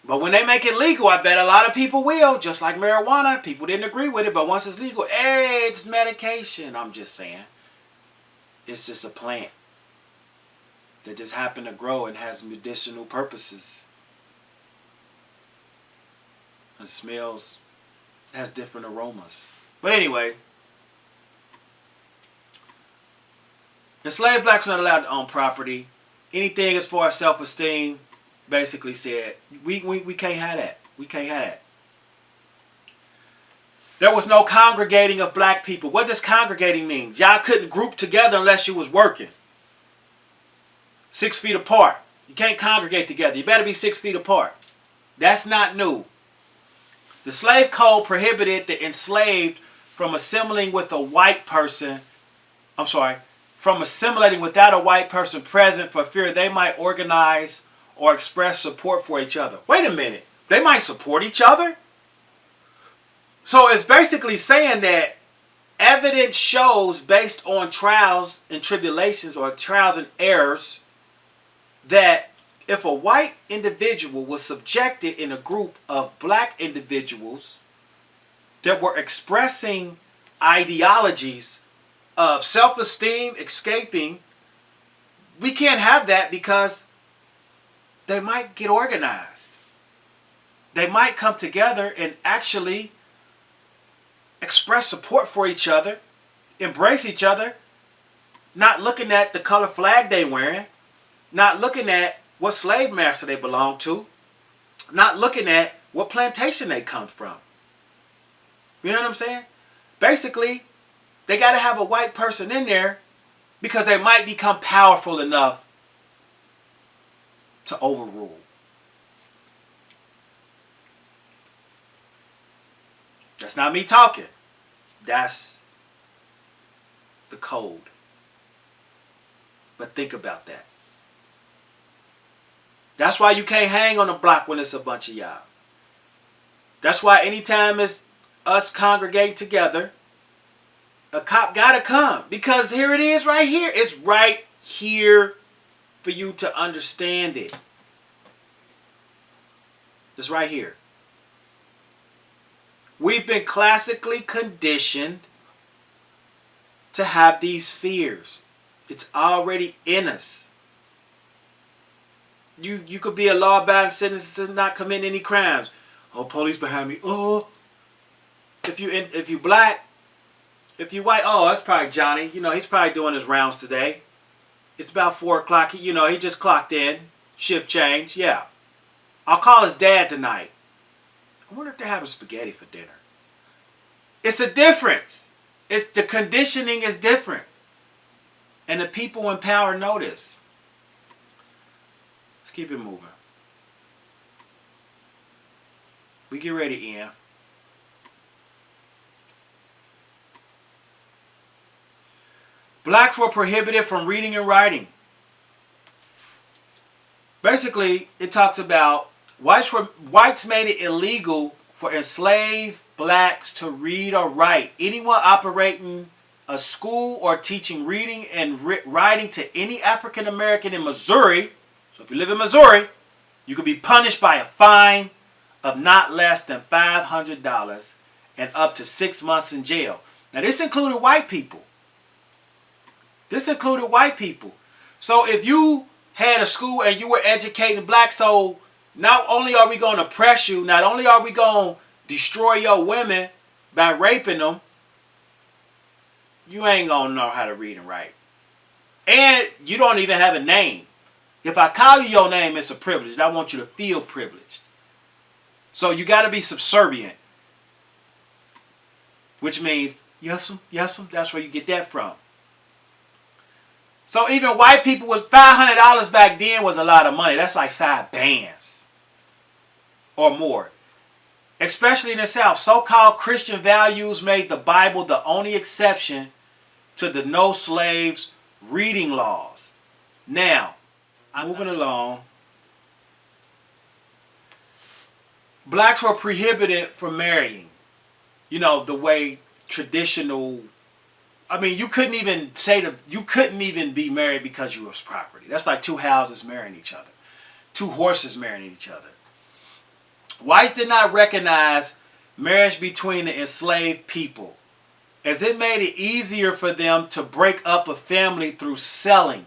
But when they make it legal, I bet a lot of people will. Just like marijuana, people didn't agree with it. But once it's legal, hey, it's medication. I'm just saying. It's just a plant that just happened to grow and has medicinal purposes. And smells, has different aromas. But anyway, enslaved blacks are not allowed to own property. Anything as far as self-esteem, basically said, we can't have that. We can't have that. There was no congregating of black people. What does congregating mean? Y'all couldn't group together unless you was working. 6 feet apart. You can't congregate together. You better be 6 feet apart. That's not new. The slave code prohibited the enslaved from assimilating with a white person. From assimilating without a white person present for fear they might organize or express support for each other. Wait a minute. They might support each other? So it's basically saying that evidence shows based on trials and tribulations or trials and errors that if a white individual was subjected in a group of black individuals that were expressing ideologies of self-esteem, escaping, we can't have that because they might get organized. They might come together and actually express support for each other, embrace each other, not looking at the color flag they wearing, not looking at what slave master they belong to, not looking at what plantation they come from. You know what I'm saying? Basically, they got to have a white person in there because they might become powerful enough to overrule. That's not me talking. That's the code. But think about that. That's why you can't hang on the block when it's a bunch of y'all. That's why anytime it's us congregate together, a cop gotta come. Because here it is right here. It's right here for you to understand it. It's right here. We've been classically conditioned to have these fears. It's already in us. You could be a law-abiding citizen and not commit any crimes. Oh, police behind me. Oh, if you black If you white, oh, that's probably Johnny. You know, he's probably doing his rounds today. It's about 4 o'clock. You know, he just clocked in. Shift change. Yeah. I'll call his dad tonight. I wonder if they're having spaghetti for dinner. It's a difference. It's the conditioning is different. And the people in power know this. Let's keep it moving. We get ready, Ian. Blacks were prohibited from reading and writing. Basically, it talks about whites made it illegal for enslaved blacks to read or write. Anyone operating a school or teaching reading and writing to any African American in Missouri, so if you live in Missouri, you could be punished by a fine of not less than $500 and up to 6 months in jail. Now this included white people. This included white people. So if you had a school and you were educating blacks, so not only are we going to oppress you, not only are we going to destroy your women by raping them, you ain't going to know how to read and write. And you don't even have a name. If I call you your name, it's a privilege. And I want you to feel privileged. So you got to be subservient. Which means, yes'm, yes'm. That's where you get that from. So even white people with $500 back then was a lot of money. That's like 5 bands or more. Especially in the South, so-called Christian values made the Bible the only exception to the no slaves reading laws. Now, I'm moving along. Blacks were prohibited from marrying. You know, the way traditional, I mean, you couldn't even be married because you was property. That's like 2 houses marrying each other. 2 horses marrying each other. Whites did not recognize marriage between the enslaved people, as it made it easier for them to break up a family through selling.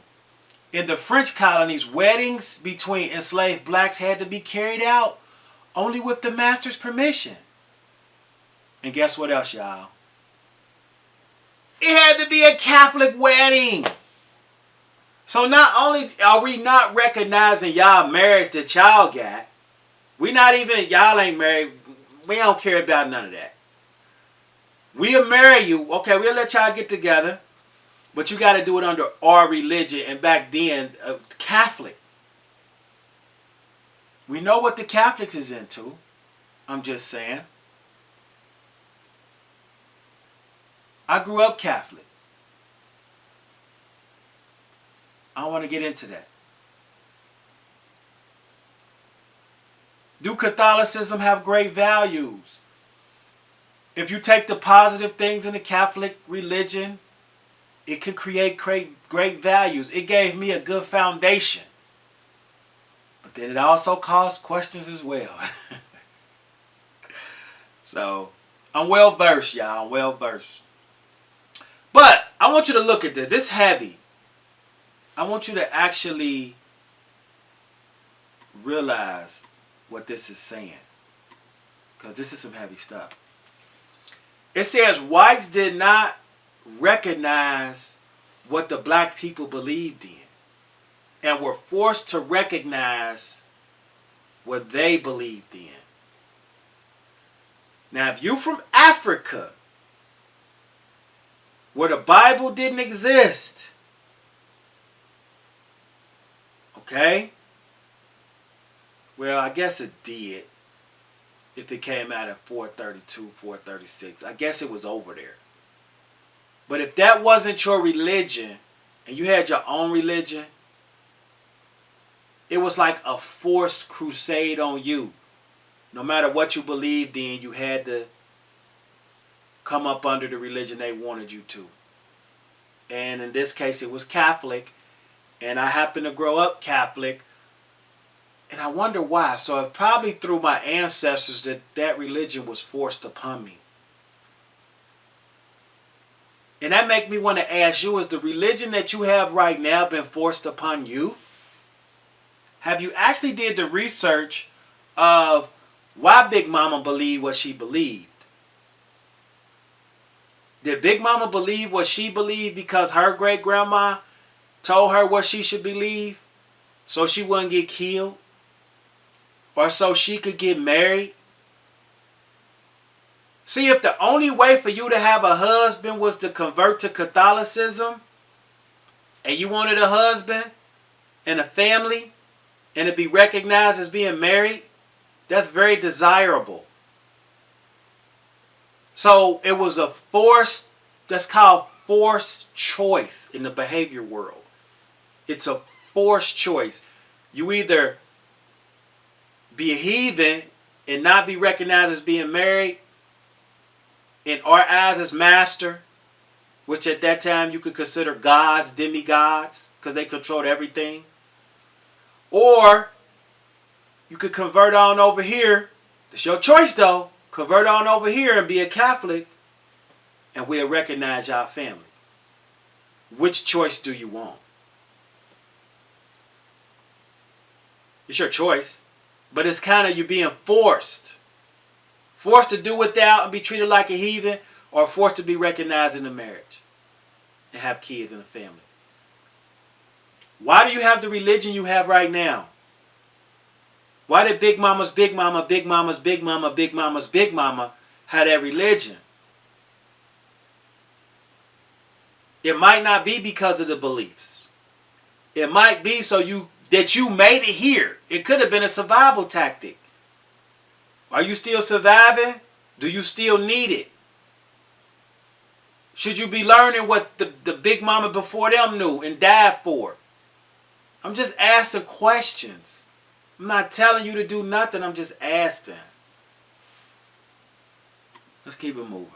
In the French colonies, weddings between enslaved blacks had to be carried out only with the master's permission. And guess what else, y'all? It had to be a Catholic wedding. So not only are we not recognizing y'all marriage that y'all got, y'all ain't married. We don't care about none of that. We'll marry you. Okay, we'll let y'all get together. But you got to do it under our religion. And back then, Catholic. We know what the Catholics is into. I'm just saying. I grew up Catholic. I don't want to get into that. Do Catholicism have great values? If you take the positive things in the Catholic religion, it can create great values. It gave me a good foundation. But then it also caused questions as well. So, I'm well versed, y'all. I'm well versed. But I want you to look at this. This is heavy. I want you to actually realize what this is saying. Because this is some heavy stuff. It says whites did not recognize what the black people believed in and were forced to recognize what they believed in. Now, if you're from Africa, where the Bible didn't exist, okay? Well, I guess it did. If it came out at 432, 436. I guess it was over there. But if that wasn't your religion, and you had your own religion, it was like a forced crusade on you. No matter what you believed in, you had to come up under the religion they wanted you to. And in this case, it was Catholic. And I happened to grow up Catholic. And I wonder why. So it's probably through my ancestors that religion was forced upon me. And that make me want to ask you, is the religion that you have right now been forced upon you? Have you actually did the research of why Big Mama believed what she believed? Did Big Mama believe what she believed because her great grandma told her what she should believe so she wouldn't get killed? Or so she could get married? See, if the only way for you to have a husband was to convert to Catholicism, and you wanted a husband and a family, and to be recognized as being married, that's very desirable. So it was a forced, that's called forced choice in the behavior world. It's a forced choice. You either be a heathen and not be recognized as being married, in our eyes as master, which at that time you could consider gods, demigods, because they controlled everything. Or you could convert on over here. It's your choice though. Convert on over here and be a Catholic, and we'll recognize your family. Which choice do you want? It's your choice. But it's kind of you being forced. Forced to do without and be treated like a heathen, or forced to be recognized in a marriage and have kids and a family. Why do you have the religion you have right now? Why did Big Mama's Big Mama, Big Mama's Big Mama, Big Mama's Big Mama have that religion? It might not be because of the beliefs. It might be so that you made it here. It could have been a survival tactic. Are you still surviving? Do you still need it? Should you be learning what the Big Mama before them knew and died for? I'm just asking questions. I'm not telling you to do nothing. I'm just asking. Let's keep it moving.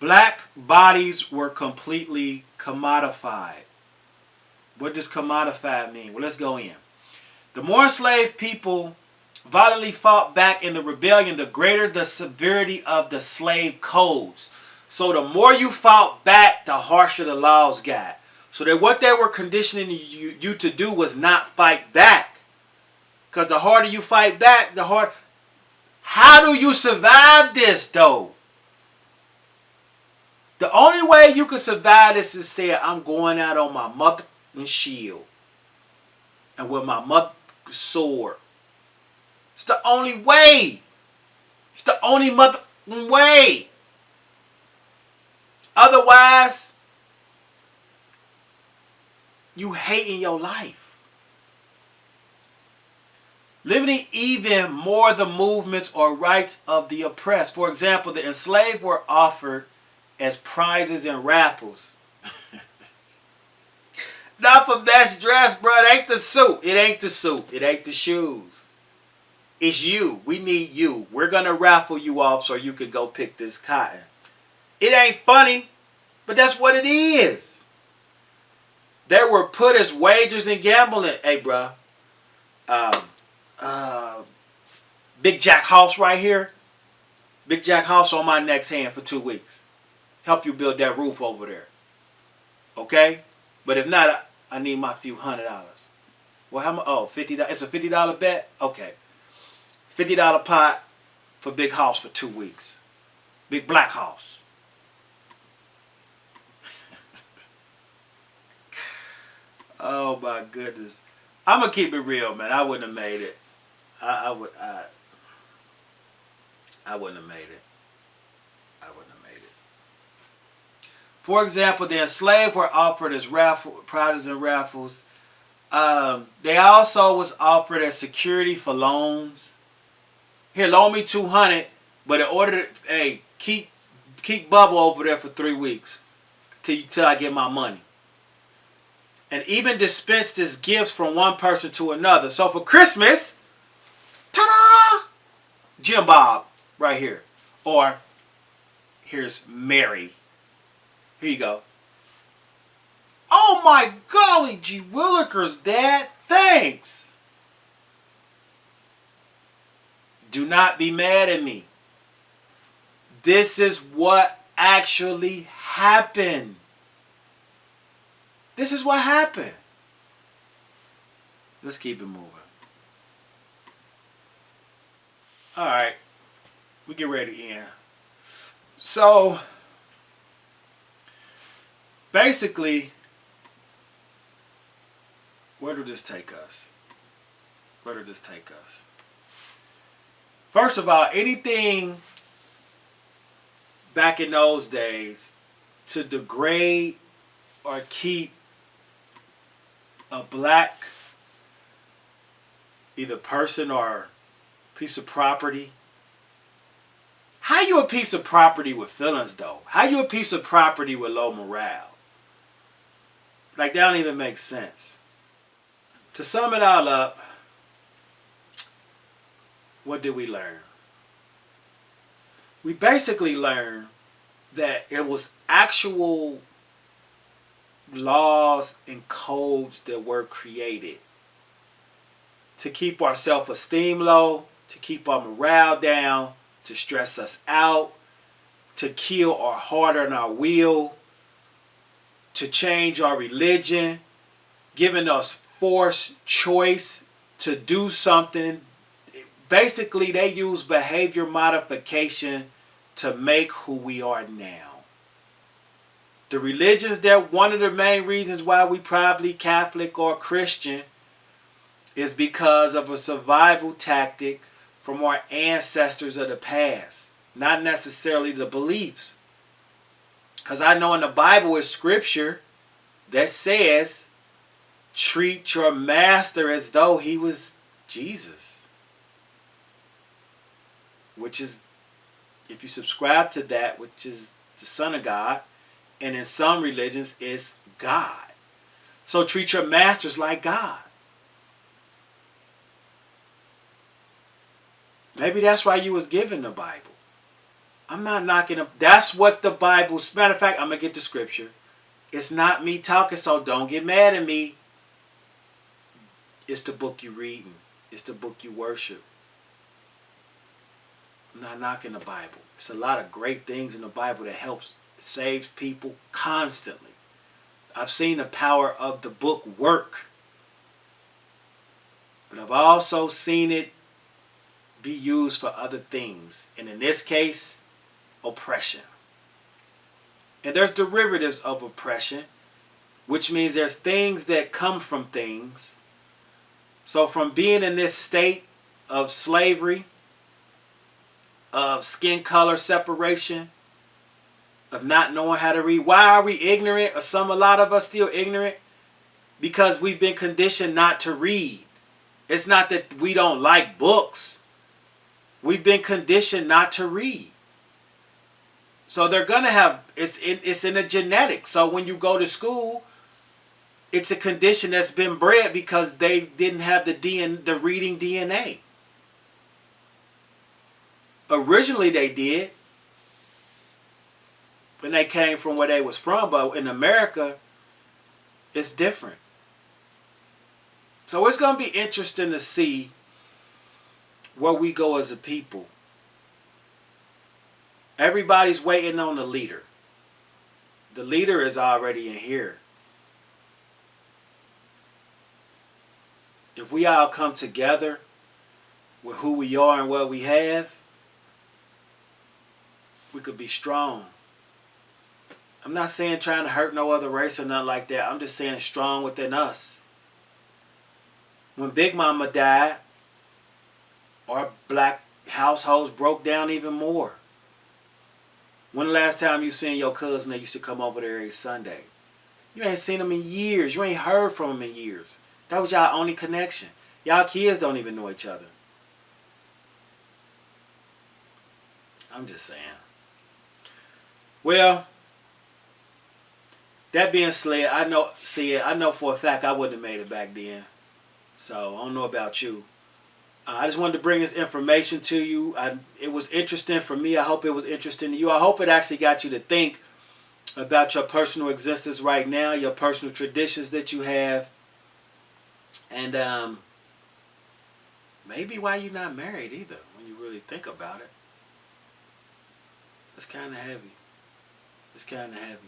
Black bodies were completely commodified. What does commodified mean? Well, let's go in. The more enslaved people violently fought back in the rebellion, the greater the severity of the slave codes. So the more you fought back, the harsher the laws got. So that what they were conditioning you to do was not fight back. Because the harder you fight back, the harder. How do you survive this though? The only way you can survive this is say, I'm going out on my mother shield and with my mother sword. It's the only way. It's the only mother way. Otherwise, you hating your life. Limiting even more the movements or rights of the oppressed. For example, the enslaved were offered as prizes and raffles. Not for best dress, bro. It ain't the suit. It ain't the suit. It ain't the shoes. It's you. We need you. We're going to raffle you off so you can go pick this cotton. It ain't funny, but that's what it is. They were put as wagers in gambling. Hey, bro. Big Jack House right here. Big Jack House on my next hand for 2 weeks. Help you build that roof over there. Okay? But if not, I need my few $100. Well, how much? Oh, $50. It's a $50 bet? Okay. $50 pot for Big House for 2 weeks. Big Black House. Oh my goodness. I'm going to keep it real, man. I wouldn't have made it. I wouldn't have made it. I wouldn't have made it. For example, the enslaved were offered as prizes and raffles. They also was offered as security for loans. Here, loan me $200, but in order to, hey, keep Bubba over there for 3 weeks till I get my money. And even dispensed as gifts from one person to another. So for Christmas, ta-da! Jim Bob, right here. Or, here's Mary. Here you go. Oh my golly, gee willikers, Dad. Thanks. Do not be mad at me. This is what actually happened. This is what happened. Let's keep it moving. Alright. We get ready to end. So, basically, where did this take us? Where did this take us? First of all, anything back in those days to degrade or keep a black either person or piece of property. How you a piece of property with feelings though? How you a piece of property with low morale? Like that don't even make sense. To sum it all up, what did we learn? We basically learned that it was actual laws and codes that were created to keep our self-esteem low, to keep our morale down, to stress us out, to kill or harden our will, to change our religion, giving us forced choice to do something. Basically, they use behavior modification to make who we are now. The religions, they're one of the main reasons why we probably Catholic or Christian is because of a survival tactic from our ancestors of the past, not necessarily the beliefs. Because I know in the Bible is scripture that says, treat your master as though he was Jesus. Which is, if you subscribe to that, which is the Son of God, and in some religions, it's God. So treat your masters like God. Maybe that's why you was given the Bible. I'm not knocking them. That's what the Bible. Matter of fact, I'm going to get the scripture. It's not me talking, so don't get mad at me. It's the book you reading. It's the book you worship. I'm not knocking the Bible. It's a lot of great things in the Bible that helps, saves people constantly. I've seen the power of the book work. But I've also seen it be used for other things. And in this case, oppression. And there's derivatives of oppression, which means there's things that come from things. So from being in this state of slavery, of skin color separation, of not knowing how to read. Why are we ignorant? Or a lot of us still ignorant? Because we've been conditioned not to read. It's not that we don't like books. We've been conditioned not to read. So they're going to have, it's in the genetics. So when you go to school, it's a condition that's been bred because they didn't have the reading DNA. Originally they did, when they came from where they was from, but in America, it's different. So it's going to be interesting to see where we go as a people. Everybody's waiting on the leader. The leader is already in here. If we all come together with who we are and what we have, we could be strong. I'm not saying trying to hurt no other race or nothing like that. I'm just saying strong within us. When Big Mama died, our black households broke down even more. When the last time you seen your cousin that used to come over there every Sunday? You ain't seen him in years. You ain't heard from him in years. That was y'all only connection. Y'all kids don't even know each other. I'm just saying. Well, that being said, I know for a fact I wouldn't have made it back then. So I don't know about you. I just wanted to bring this information to you. It was interesting for me. I hope it was interesting to you. I hope it actually got you to think about your personal existence right now, your personal traditions that you have, and maybe why you're not married either, when you really think about it. It's kind of heavy. It's kind of heavy.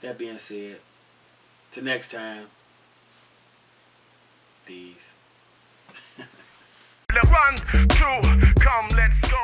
That being said, till next time, these.
Run, two, come, let's go.